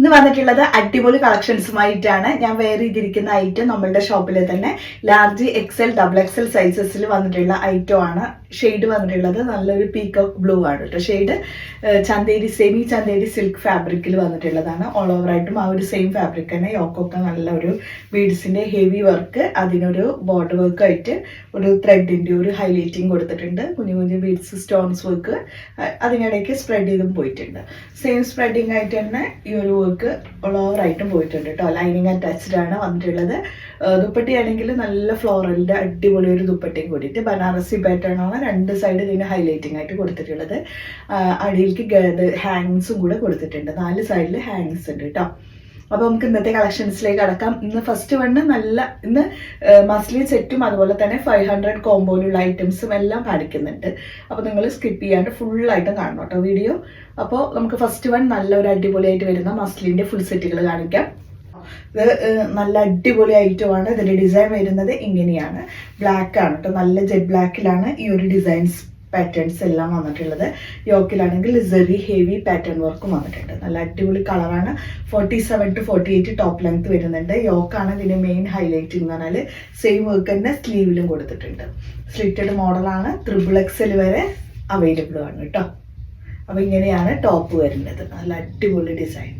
ഇന്ന് വന്നിട്ടുള്ളത് അടിപൊളി കളക്ഷൻസുമായിട്ടാണ്. ഞാൻ വെയർ ചെയ്തിരിക്കുന്ന ഐറ്റം നമ്മളുടെ ഷോപ്പിലെ തന്നെ ലാർജ് എക്സൽ ഡബിൾ എക്സൽ സൈസസിൽ വന്നിട്ടുള്ള ഐറ്റം ആണ്. ഷെയ്ഡ് വന്നിട്ടുള്ളത് നല്ലൊരു പീകോക്ക് ബ്ലൂ ആണ് കേട്ടോ. Shade Chanderi semi Chanderi silk ഫാബ്രിക്കിൽ വന്നിട്ടുള്ളതാണ്. ഓൾ ഓവർ ആയിട്ടും ആ ഒരു സെയിം ഫാബ്രിക് തന്നെ. യോക്കൊക്കെ നല്ലൊരു ബീഡ്സിന്റെ ഹെവി വർക്ക്, അതിനൊരു ബോർഡർ വർക്ക് ആയിട്ട് ഒരു ത്രെഡിന്റെ ഒരു ഹൈലൈറ്റിംഗ് കൊടുത്തിട്ടുണ്ട്. കുഞ്ഞു കുഞ്ഞു ബീഡ്സ് സ്റ്റോൺസ് വർക്ക് അതിനിടയ്ക്ക് സ്പ്രെഡ് ചെയ്തും പോയിട്ടുണ്ട്. സെയിം സ്പ്രെഡിങ് ആയിട്ട് തന്നെ ഈ ഒരു വർക്ക് ഓൾ ഓവർ ആയിട്ടും പോയിട്ടുണ്ട് കേട്ടോ. ലൈനിങ് അറ്റാച്ച്ഡ് ആണ് വന്നിട്ടുള്ളത്. ദുപ്പട്ടയാണെങ്കിൽ നല്ല ഫ്ലോറലിന്റെ അടിപൊളി ഒരു ദുപ്പട്ടയും കൂടിയിട്ട് ബനാറസി പാറ്റേൺ ആണ്. രണ്ട് സൈഡ് ഇതിന് ഹൈലൈറ്റിംഗ് ആയിട്ട് കൊടുത്തിട്ടുള്ളത്. അടിയിലേക്ക് ഹാങ്സും കൂടെ കൊടുത്തിട്ടുണ്ട്. 4 സൈഡിൽ ഹാങ്സ് ഉണ്ട് കേട്ടോ. അപ്പോൾ നമുക്ക് ഇന്നത്തെ കളക്ഷൻസിലേക്ക് കടക്കാം. ഇന്ന് ഫസ്റ്റ് വണ്ണ് ഇന്ന് മസ്ലിൻ സെറ്റും അതുപോലെ തന്നെ 500 കോമ്പോയിലുള്ള ഐറ്റംസും എല്ലാം കാണിക്കുന്നുണ്ട്. അപ്പോൾ നിങ്ങൾ സ്കിപ്പ് ചെയ്യാണ്ട് ഫുള്ളായിട്ടും കാണണം കേട്ടോ വീഡിയോ. അപ്പോൾ നമുക്ക് ഫസ്റ്റ് വൺ നല്ലൊരു അടിപൊളിയായിട്ട് വരുന്ന മസ്ലിൻ്റെ ഫുൾ സെറ്റുകൾ കാണിക്കാം. ഇത് നല്ല അടിപൊളി ഐറ്റമാണ്. ഇതിൻ്റെ ഡിസൈൻ വരുന്നത് ഇങ്ങനെയാണ്. ബ്ലാക്ക് ആണ് കേട്ടോ. നല്ല ജെറ്റ് ബ്ലാക്കിലാണ് ഈ ഒരു ഡിസൈൻസ് പാറ്റേൺസ് എല്ലാം വന്നിട്ടുള്ളത്. യോക്കിലാണെങ്കിൽ സെറി ഹെവി പാറ്റേൺ വർക്കും വന്നിട്ടുണ്ട്. നല്ല അടിപൊളി കളറാണ്. 47 to 48 ടോപ്പ് ലെങ്ത് വരുന്നുണ്ട്. യോക്കാണ് ഇതിന്റെ മെയിൻ ഹൈലൈറ്റ് എന്ന് പറഞ്ഞാൽ. സെയിം വർക്ക് തന്നെ സ്ലീവിലും കൊടുത്തിട്ടുണ്ട്. സ്ലിറ്റഡ് മോഡലാണ്. XXL വരെ അവൈലബിൾ ആണ് കേട്ടോ. അപ്പോൾ ഇങ്ങനെയാണ് ടോപ്പ് വരുന്നത്. നല്ല അടിപൊളി ഡിസൈൻ.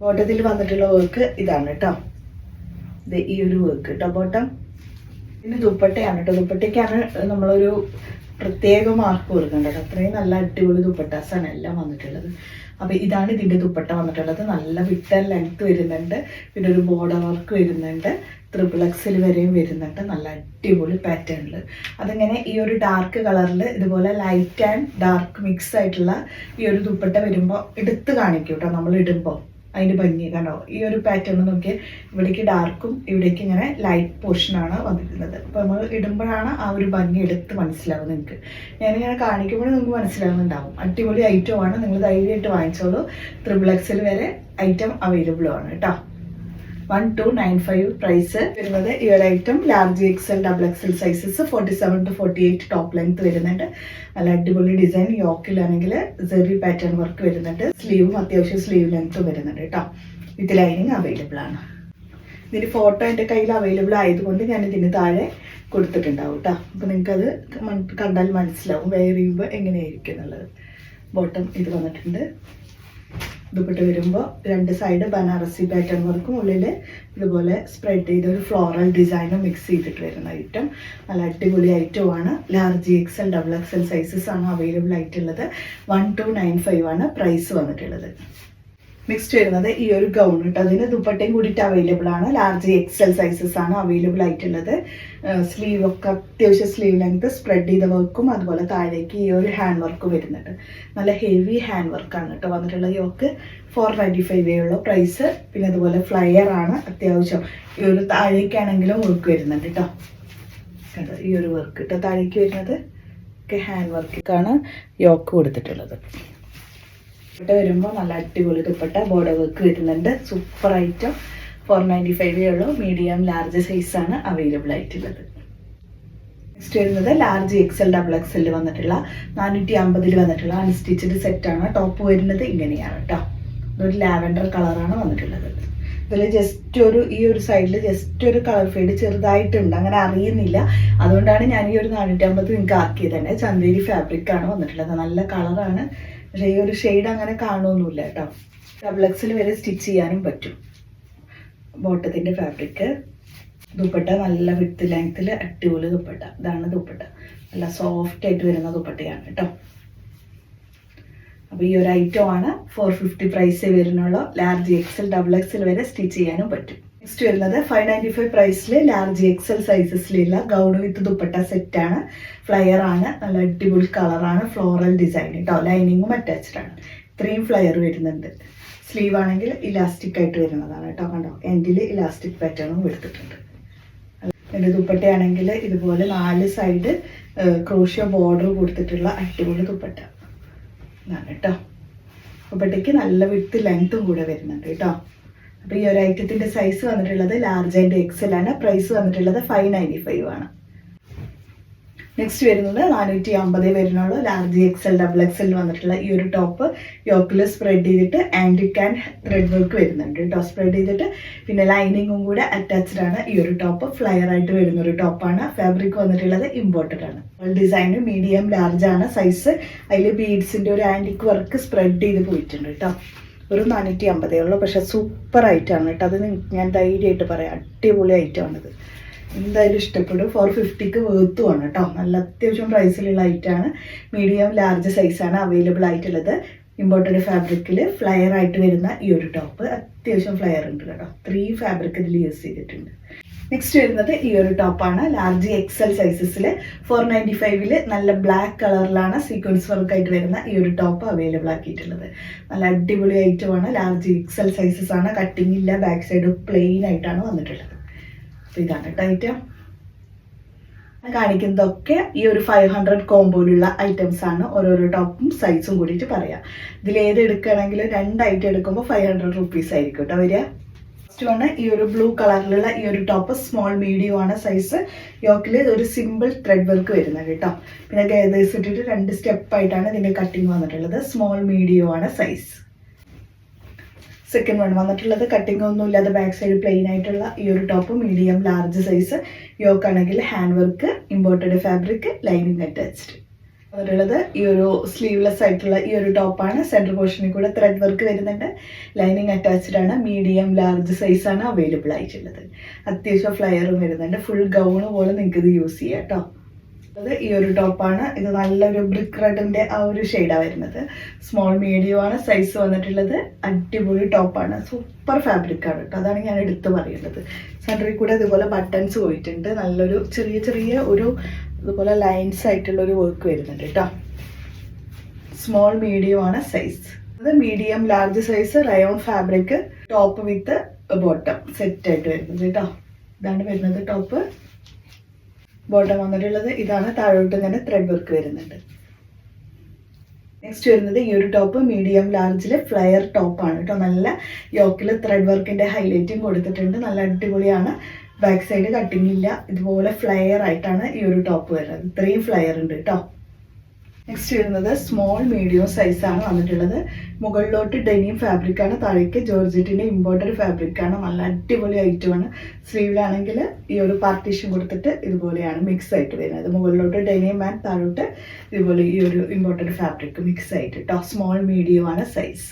ബോട്ടത്തിൽ വന്നിട്ടുള്ള വർക്ക് ഇതാണ് കേട്ടോ. ഇത് ഈ ഒരു വർക്ക് കേട്ടോ ബോട്ടം. പിന്നെ ദുപ്പട്ടയാണ് കേട്ടോ. ദുപ്പട്ടയ്ക്കാണ് നമ്മളൊരു പ്രത്യേക മാർക്ക് കൊടുക്കേണ്ടത്. അത്രയും നല്ല അടിപൊളി ദുപ്പട്ടാസാണ് എല്ലാം വന്നിട്ടുള്ളത്. അപ്പോൾ ഇതാണ് ഇതിൻ്റെ ദുപ്പട്ട വന്നിട്ടുള്ളത്. നല്ല വിട്ട് ലെങ്ത് വരുന്നുണ്ട്. പിന്നെ ഒരു ബോർഡർ വർക്ക് വരുന്നുണ്ട്. XXL വരെയും വരുന്നുണ്ട്. നല്ല അടിപൊളി പാറ്റേണിൽ. അതിങ്ങനെ ഈ ഒരു ഡാർക്ക് കളറിൽ ഇതുപോലെ ലൈറ്റ് ആൻഡ് ഡാർക്ക് മിക്സ് ആയിട്ടുള്ള ഈ ഒരു ദുപ്പട്ട വരുമ്പോൾ എടുത്ത് കാണിക്കും കേട്ടോ. നമ്മൾ ഇടുമ്പോൾ അതിൻ്റെ ഭംഗി കണ്ടോ. ഈ ഒരു പാറ്റേൺ നോക്കിയാൽ ഇവിടേക്ക് ഡാർക്കും ഇവിടേക്ക് ഇങ്ങനെ ലൈറ്റ് പോർഷനാണ് വന്നിട്ടുള്ളത്. അപ്പോൾ നമ്മൾ ഇടുമ്പോഴാണ് ആ ഒരു ഭംഗി എടുത്ത് മനസ്സിലാവുന്നത്. നിങ്ങൾക്ക് ഞാനിങ്ങനെ കാണിക്കുമ്പോഴും നിങ്ങൾക്ക് മനസ്സിലാവുന്നുണ്ടാവും. അടിപൊളി ഐറ്റമാണ്. നിങ്ങൾ ധൈര്യമായിട്ട് വാങ്ങിച്ചോളൂ. XXL വരെ ഐറ്റം അവൈലബിൾ ആണ് കേട്ടോ. 1295 പ്രൈസ് വരുന്നത്. ഈ ഒരു item large XL double XL sizes 47 to 48 top length വരുന്നുണ്ട്. നല്ല അടിപൊളി ഡിസൈൻ. യോക്കിലാണെങ്കിൽ സെറി പാറ്റേൺ വർക്ക് വരുന്നുണ്ട്. സ്ലീവും അത്യാവശ്യം സ്ലീവ് ലെങ്ത്തും വരുന്നുണ്ട് കേട്ടോ. വിത്ത് ലൈനിങ് അവൈലബിൾ ആണ്. ഇതിൻ്റെ ഫോട്ടോ എൻ്റെ കയ്യിൽ അവൈലബിൾ ആയതുകൊണ്ട് ഞാൻ ഇതിന് താഴെ കൊടുത്തിട്ടുണ്ടാവും കേട്ടോ. അപ്പോൾ നിങ്ങൾക്കത് കണ്ടാൽ മനസ്സിലാവും വെയർ ചെയ്യുമ്പോൾ എങ്ങനെയായിരിക്കും എന്നുള്ളത്. ബോട്ടം ഇത് വന്നിട്ടുണ്ട്. ദുപ്പട്ട വരുമ്പോൾ 2 സൈഡ് ബനാറസി പാറ്റേൺ വർക്കും ഉള്ളിൽ ഇതുപോലെ സ്പ്രെഡ് ചെയ്ത ഒരു ഫ്ലോറൽ ഡിസൈനും മിക്സ് ചെയ്തിട്ട് വരുന്ന ഐറ്റം. നല്ല അടിപൊളി ഐറ്റമാണ്. Large XL double XL sizes ആണ് അവൈലബിൾ ആയിട്ടുള്ളത്. 1295 ആണ് പ്രൈസ് വന്നിട്ടുള്ളത്. നെക്സ്റ്റ് വരുന്നത് ഈ ഒരു ഗൗൺ കേട്ടോ. അതിന് ദുപ്പട്ടയും കൂടിയിട്ട് അവൈലബിൾ ആണ്. ലാർജ് എക്സൽ സൈസസ് ആണ് അവൈലബിൾ ആയിട്ടുള്ളത്. സ്ലീവ് ഒക്കെ അത്യാവശ്യം സ്ലീവ് ലെങ്ത് സ്പ്രെഡ് ചെയ്ത വർക്കും അതുപോലെ താഴേക്ക് ഈ ഒരു ഹാൻഡ് വർക്ക് വരുന്നുണ്ട്. നല്ല ഹെവി ഹാൻഡ് വർക്കാണ് കേട്ടോ വന്നിട്ടുള്ളത്. യോക്ക് 495 ഉള്ള പ്രൈസ്. പിന്നെ അതുപോലെ ഫ്ലയർ ആണ്. അത്യാവശ്യം ഈ ഒരു താഴേക്കാണെങ്കിലും വർക്ക് വരുന്നുണ്ട് കേട്ടോ. കേട്ടോ ഈ ഒരു വർക്ക് കേട്ടോ താഴേക്ക് വരുന്നത് ഒക്കെ ഹാൻഡ് വർക്കാണ് യോക്ക് കൊടുത്തിട്ടുള്ളത്. ദുപ്പട്ട വരുമ്പോൾ നല്ല അടിപൊളി ദുപ്പട്ട ബോർഡർ വർക്ക് വരുന്നുണ്ട്. Super item. 495 ഉള്ളൂ. മീഡിയം ലാർജ് സൈസാണ് അവൈലബിൾ ആയിട്ടുള്ളത്. നെക്സ്റ്റ് വരുന്നത് ലാർജ് എക്സൽ ഡബിൾ എക്സൽ വന്നിട്ടുള്ള 450 വന്നിട്ടുള്ള അൺസ്റ്റിച്ചഡ് സെറ്റാണ്. ടോപ്പ് വരുന്നത് ഇങ്ങനെയാണ് കേട്ടോ. ഇതൊരു ലാവൻഡർ കളറാണ് വന്നിട്ടുള്ളത്. ഇതിൽ ജസ്റ്റ് ഈ ഒരു സൈഡിൽ ജസ്റ്റ് ഒരു കളർ ഫെയ്ഡ് ചെറുതായിട്ടുണ്ട്. അങ്ങനെ അറിയുന്നില്ല. അതുകൊണ്ടാണ് ഞാൻ ഈ ഒരു 450 നിങ്ങൾക്ക് ആക്കിയത് തന്നെ. ചന്തേരി ഫാബ്രിക് ആണ് വന്നിട്ടുള്ളത്. നല്ല കളറാണ്. പക്ഷേ ഈ ഒരു ഷെയ്ഡ് അങ്ങനെ കാണുമൊന്നുമില്ല കേട്ടോ. XXL വരെ സ്റ്റിച്ച് ചെയ്യാനും പറ്റും. ബോട്ടത്തിൻ്റെ ഫാബ്രിക്. ദുപ്പട്ട നല്ല വിത്ത് ലെങ്ത്തിൽ അടിപൊളി ദുപ്പട്ട. ഇതാണ് ദുപ്പട്ട. നല്ല സോഫ്റ്റ് ആയിട്ട് വരുന്ന ദുപ്പട്ടയാണ് കേട്ടോ. അപ്പോൾ ഈ ഒരു ഐറ്റമാണ് 450 പ്രൈസ് വരുന്നുള്ളൂ. ലാർജ് എക്സൽ ഡബിൾ എക്സൽ വരെ സ്റ്റിച്ച് ചെയ്യാനും പറ്റും. നെക്സ്റ്റ് വരുന്നത് 595 പ്രൈസിൽ ലാർജ് എക്സൽ സൈസസിലുള്ള ഗൗൺ വിത്ത് ദുപ്പട്ട സെറ്റാണ്. ഫ്ലയർ ആണ്. നല്ല അടിപൊളി കളറാണ്. ഫ്ലോറൽ ഡിസൈൻ കേട്ടോ. ലൈനിങ്ങും അറ്റാച്ച്ഡ് ആണ്. 3 ഫ്ലയർ വരുന്നുണ്ട്. സ്ലീവ് ആണെങ്കിൽ ഇലാസ്റ്റിക് ആയിട്ട് വരുന്നതാണ് കേട്ടോ. കണ്ടോ എൻഡിൽ ഇലാസ്റ്റിക് പാറ്റേണും എടുത്തിട്ടുണ്ട്. എൻ്റെ ദുപ്പട്ടയാണെങ്കിൽ ഇതുപോലെ 4 സൈഡ് ക്രോഷ്യ ബോർഡർ കൊടുത്തിട്ടുള്ള അടിപൊളി ദുപ്പട്ട ഇതാണ് കേട്ടോ. ദുപ്പട്ടയ്ക്ക് നല്ല വിത്ത് ലെങ്ത്തും കൂടെ വരുന്നുണ്ട് കേട്ടോ. അപ്പോൾ ഈ ഒരു ഐറ്റത്തിൻ്റെ സൈസ് വന്നിട്ടുള്ളത് ലാർജ് ആൻഡ് എക്സൽ ആണ്. പ്രൈസ് വന്നിട്ടുള്ളത് 595 ആണ്. നെക്സ്റ്റ് വരുന്നത് 450 വരുന്നുള്ളൂ. ലാർജ് XL XXL വന്നിട്ടുള്ള ഈ ഒരു ടോപ്പ് യോക്കിൽ സ്പ്രെഡ് ചെയ്തിട്ട് ആൻറ്റിക് ആൻഡ് ത്രെഡ് വർക്ക് വരുന്നുണ്ട് കേട്ടോ. സ്പ്രെഡ് ചെയ്തിട്ട് പിന്നെ ലൈനിങ്ങും കൂടെ അറ്റാച്ച്ഡ് ആണ്. ഈ ഒരു ടോപ്പ് ഫ്ലയർ ആയിട്ട് വരുന്ന ഒരു ടോപ്പാണ്. ഫാബ്രിക് വന്നിട്ടുള്ളത് ഇമ്പോർട്ടഡ് ആണ്. ഡിസൈന് മീഡിയം ലാർജ് ആണ് സൈസ്. അതിൽ ബീഡ്സിൻ്റെ ഒരു ആൻറ്റിക് വർക്ക് സ്പ്രെഡ് ചെയ്ത് പോയിട്ടുണ്ട് കേട്ടോ. ഒരു 450 ഉള്ളൂ. പക്ഷെ സൂപ്പർ ഐറ്റമാണ് കേട്ടോ. അത് ഞാൻ ധൈര്യമായിട്ട് പറയാം, അടിപൊളി ഐറ്റമാണിത്. എന്തായാലും ഇഷ്ടപ്പെടും. 450ക്ക് വേർത്തുമാണ് കേട്ടോ. നല്ല അത്യാവശ്യം പ്രൈസിലുള്ള ഐറ്റമാണ്. മീഡിയം ലാർജ് സൈസാണ് അവൈലബിൾ ആയിട്ടുള്ളത്. ഇമ്പോർട്ടഡ് ഫാബ്രിക്കിൽ ഫ്ലയർ ആയിട്ട് വരുന്ന ഈ ഒരു ടോപ്പ് അത്യാവശ്യം ഫ്ലയർ ഉണ്ട് കേട്ടോ. 3 ഫാബ്രിക് ഇതിൽ യൂസ് ചെയ്തിട്ടുണ്ട്. നെക്സ്റ്റ് വരുന്നത് ഈ ഒരു ടോപ്പാണ്. ലാർജ് XL സൈസസിൽ 495 നല്ല ബ്ലാക്ക് കളറിലാണ് സീക്വൻസ് വർക്ക് ആയിട്ട് വരുന്ന ഈ ഒരു ടോപ്പ് അവൈലബിൾ ആക്കിയിട്ടുള്ളത്. നല്ല അടിപൊളി ഐറ്റമാണ്. ലാർജ് XL സൈസസ് ആണ്. കട്ടിങ് ഇല്ല. ബാക്ക് സൈഡ് പ്ലെയിൻ ആയിട്ടാണ് വന്നിട്ടുള്ളത്. അപ്പോൾ ഇതാണ് കേട്ടോ ഐറ്റം. കാണിക്കുന്നതൊക്കെ ഈ ഒരു 500 കോമ്പോയിലുള്ള ഐറ്റംസ് ആണ്. ഓരോരോ ടോപ്പും സൈസും കൂടിയിട്ട് പറയാം. ഇതിൽ ഏത് എടുക്കുകയാണെങ്കിലും 2 ഐറ്റം എടുക്കുമ്പോൾ 500 റുപ്പീസ് ആയിരിക്കും കേട്ടോ വരിക. ഫസ്റ്റ് ആണ് ഈ ഒരു ബ്ലൂ കളറിലുള്ള ഈ ഒരു ടോപ്പ്. സ്മോൾ മീഡിയം ആണ് സൈസ്. യോക്കിൽ ഒരു സിമ്പിൾ ത്രെഡ് വർക്ക് വരുന്നത് കേട്ടോ. പിന്നെ ഗേദേഴ്സ് ഇട്ടിട്ട് 2 സ്റ്റെപ്പായിട്ടാണ് ഇതിൻ്റെ കട്ടിങ് വന്നിട്ടുള്ളത്. സ്മോൾ മീഡിയം ആണ് സൈസ്. സെക്കൻഡ് വൺ വന്നിട്ടുള്ളത് കട്ടിങ് ഒന്നും ഇല്ലാതെ ബാക്ക് സൈഡ് പ്ലെയിൻ ആയിട്ടുള്ള ഈ ഒരു ടോപ്പ്. Medium large size. യോക്കാണെങ്കിൽ hand work, imported fabric, lining attached. വന്നിട്ടുള്ളത് ഈ ഒരു സ്ലീവ്ലെസ് ആയിട്ടുള്ള ഈ ഒരു ടോപ്പാണ്. സെൻട്രൽ പോർഷനിൽ കൂടെ ത്രെഡ് വർക്ക് വരുന്നുണ്ട്. ലൈനിങ് അറ്റാച്ച്ഡ് ആണ്. മീഡിയം ലാർജ് സൈസാണ് അവൈലബിൾ ആയിട്ടുള്ളത്. അത്യാവശ്യം ഫ്ലയറും വരുന്നുണ്ട്. ഫുൾ ഗൗണ് പോലെ നിങ്ങൾക്ക് ഇത് യൂസ് ചെയ്യാം കേട്ടോ. അത് ഈ ഒരു ടോപ്പാണ്. ഇത് നല്ലൊരു ബ്രിക്ക് റെഡിൻ്റെ ആ ഒരു ഷെയ്ഡാണ് വരുന്നത്. സ്മോൾ മീഡിയം ആണ് സൈസ് വന്നിട്ടുള്ളത്. അടിപൊളി ടോപ്പാണ്. സൂപ്പർ ഫാബ്രിക്കാണ് കേട്ടോ. അതാണ് ഞാൻ എടുത്ത് പറയുന്നത്. സെൻറ്ററിൽ കൂടെ ഇതുപോലെ ബട്ടൺസ് പോയിട്ടുണ്ട്. നല്ലൊരു ചെറിയ ചെറിയ ഒരു ഇതുപോലെ ലൈൻസ് ആയിട്ടുള്ള ഒരു വർക്ക് വരുന്നുണ്ട് കേട്ടോ. സ്മോൾ മീഡിയം ആണ് സൈസ്. അത് medium large size rayon fabric top വിത്ത് ബോട്ടം സെറ്റ് ആയിട്ട് വരുന്നത് കേട്ടോ. ഇതാണ് വരുന്നത് ടോപ്പ്. ബോട്ടം വന്നിട്ടുള്ളത് ഇതാണ്. താഴോട്ട് തന്നെ ത്രെഡ് വർക്ക് വരുന്നുണ്ട്. നെക്സ്റ്റ് വരുന്നത് ഈ ഒരു ടോപ്പ് മീഡിയം ലാർജിൽ ഫ്ലയർ ടോപ്പാണ് കേട്ടോ. നല്ല യോക്കിൽ ത്രെഡ് വർക്കിൻ്റെ ഹൈലൈറ്റും കൊടുത്തിട്ടുണ്ട്. നല്ല അടിപൊളിയാണ്. ബാക്ക് സൈഡ് കട്ടിങ് ഇല്ല. ഇതുപോലെ ഫ്ലയർ ആയിട്ടാണ് ഈ ഒരു ടോപ്പ് വരുന്നത്. 3 ഫ്ലയർ ഉണ്ട് കേട്ടോ. നെക്സ്റ്റ് വരുന്നത് സ്മോൾ മീഡിയം സൈസാണ് വന്നിട്ടുള്ളത്. മുകളിലോട്ട് ഡെനിം ഫാബ്രിക്കാണ്. താഴേക്ക് ജോർജറ്റിൻ്റെ ഇമ്പോർട്ടഡ് ഫാബ്രിക്കാണ്. നല്ല അടിപൊളി ഐറ്റമാണ്. സ്ലീവിലാണെങ്കിൽ ഈ ഒരു പാർട്ടീഷൻ കൊടുത്തിട്ട് ഇതുപോലെയാണ് മിക്സ് ആയിട്ട് വരുന്നത്. മുകളിലോട്ട് ഡെനിം ആൻഡ് താഴോട്ട് ഇതുപോലെ ഈ ഒരു ഇമ്പോർട്ടഡ് ഫാബ്രിക് മിക്സ് ആയിട്ട് കേട്ടോ. സ്മോൾ മീഡിയം ആണ് സൈസ്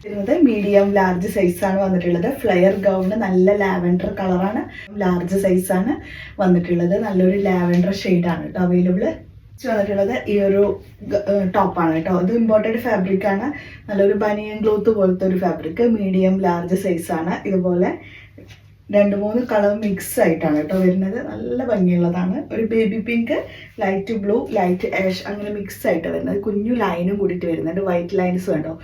വരുന്നത്. മീഡിയം ലാർജ് സൈസാണ് വന്നിട്ടുള്ളത്. ഫ്ലയർ ഗൗണ് നല്ല ലാവൻഡർ കളറാണ്. ലാർജ് സൈസാണ് വന്നിട്ടുള്ളത്. നല്ലൊരു ലാവൻഡർ ഷെയ്ഡാണ് കേട്ടോ അവൈലബിൾ. വന്നിട്ടുള്ളത് ഈ ഒരു ടോപ്പാണ് കേട്ടോ. ഇത് ഇമ്പോർട്ടഡ് ഫാബ്രിക് ആണ്. നല്ലൊരു ബനിയൻ ക്ലോത്ത് പോലത്തെ ഒരു ഫാബ്രിക്. മീഡിയം ലാർജ് സൈസാണ്. ഇതുപോലെ 2-3 കളർ മിക്സ് ആയിട്ടാണ് കേട്ടോ വരുന്നത്. നല്ല ഭംഗിയുള്ളതാണ്. ഒരു baby pink, light blue, light ash അങ്ങനെ മിക്സ് ആയിട്ട് വരുന്നത്. കുഞ്ഞു ലൈനും കൂടിയിട്ട് വരുന്നുണ്ട്. വൈറ്റ് ലൈൻസ് വേണ്ടോ,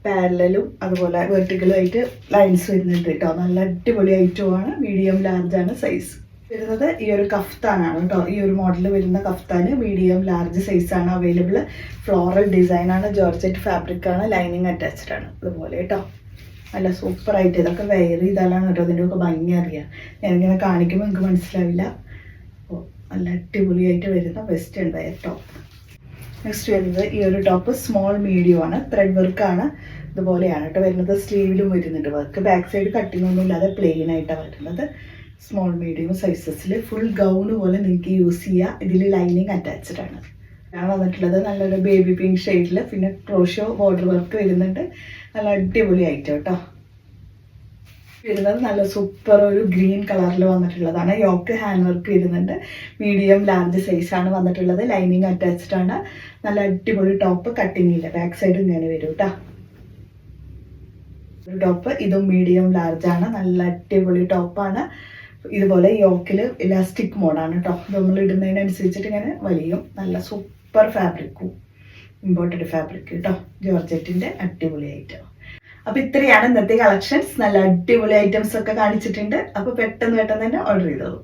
പാരലും അതുപോലെ വെർട്ടിക്കലും ആയിട്ട് ലൈൻസ് വരുന്നുണ്ട് കേട്ടോ. നല്ല അടിപൊളി ഐറ്റമാണ്. മീഡിയം ലാർജ് ആണ് സൈസ് വരുന്നത്. ഈ ഒരു കഫ്താനാണ് കേട്ടോ. ഈ ഒരു മോഡൽ വരുന്ന കഫ്താന് മീഡിയം ലാർജ് സൈസാണ് അവൈലബിൾ. ഫ്ലോറൽ ഡിസൈനാണ്. ജോർജറ്റ് ഫാബ്രിക്കാണ്. ലൈനിങ് അറ്റാച്ച്ഡ് ആണ്. ഇതുപോലെ കേട്ടോ. നല്ല സൂപ്പറായിട്ട് ഇതൊക്കെ വെയർ ചെയ്താലാണ് കേട്ടോ ഇതിൻ്റെ ഒക്കെ ഭംഗി അറിയാം. ഞാനിങ്ങനെ കാണിക്കുമ്പോൾ നിങ്ങൾക്ക് മനസ്സിലാവില്ല. അപ്പോൾ നല്ല അടിപൊളിയായിട്ട് വരുന്ന വെസ്റ്റേൺ വെയർ ടോപ്പ്. നെക്സ്റ്റ് വരുന്നത് ഈ ഒരു ടോപ്പ് സ്മോൾ മീഡിയം ആണ്. ത്രെഡ് വർക്കാണ്. ഇതുപോലെയാണ് കേട്ടോ വരുന്നത്. സ്ലീവിലും വരുന്നുണ്ട് വർക്ക്. ബാക്ക് സൈഡ് കട്ടിങ് ഒന്നും ഇല്ലാതെ പ്ലെയിൻ ആയിട്ടാണ് വരുന്നത്. സ്മോൾ മീഡിയം സൈസസിൽ ഫുൾ ഗൗണ് പോലെ നിങ്ങൾക്ക് യൂസ് ചെയ്യാം. ഇതിൽ ലൈനിങ് അറ്റാച്ച്ഡ് ആണ്. ഞാൻ വന്നിട്ടുള്ളത് നല്ലൊരു ബേബി പിങ്ക് ഷെയ്ഡിൽ. പിന്നെ ക്രോഷോ ബോർഡർ വർക്ക് വരുന്നുണ്ട്. നല്ല അടിപൊളി ആയിട്ട് കേട്ടോ വരുന്നത്. നല്ല സൂപ്പർ ഒരു ഗ്രീൻ കളറിൽ വന്നിട്ടുള്ളതാണ്. യോക്ക് ഹാൻഡ് വർക്ക് വരുന്നുണ്ട്. മീഡിയം ലാർജ് സൈസാണ് വന്നിട്ടുള്ളത്. ലൈനിങ് അറ്റാച്ച്ഡ് ആണ്. നല്ല അടിപൊളി ടോപ്പ്. കട്ടിങ് ഇല്ല. ബാക്ക് സൈഡ് ഇങ്ങനെ വരും കേട്ടോ. ഒരു ടോപ്പ് ഇതും മീഡിയം ലാർജ് ആണ്. നല്ല അടിപൊളി ടോപ്പാണ്. ഇതുപോലെ യോക്കിൽ ഇലാസ്റ്റിക് മോഡാണ് കേട്ടോ. ഇത് നമ്മൾ ഇടുന്നതിനനുസരിച്ചിട്ട് ഇങ്ങനെ വലിയും. നല്ല സൂപ്പർ ഫാബ്രിക്കും ഇമ്പോർട്ടഡ് ഫാബ്രിക് കേട്ടോ. ജോർജറ്റിൻ്റെ അടിപൊളി ഐറ്റം. അപ്പോൾ ഇത്രയാണ് ഇന്നത്തെ കളക്ഷൻസ്. നല്ല അടിപൊളി ഐറ്റംസ് ഒക്കെ കാണിച്ചിട്ടുണ്ട്. അപ്പോൾ പെട്ടെന്ന് തന്നെ ഓർഡർ ചെയ്തോളൂ.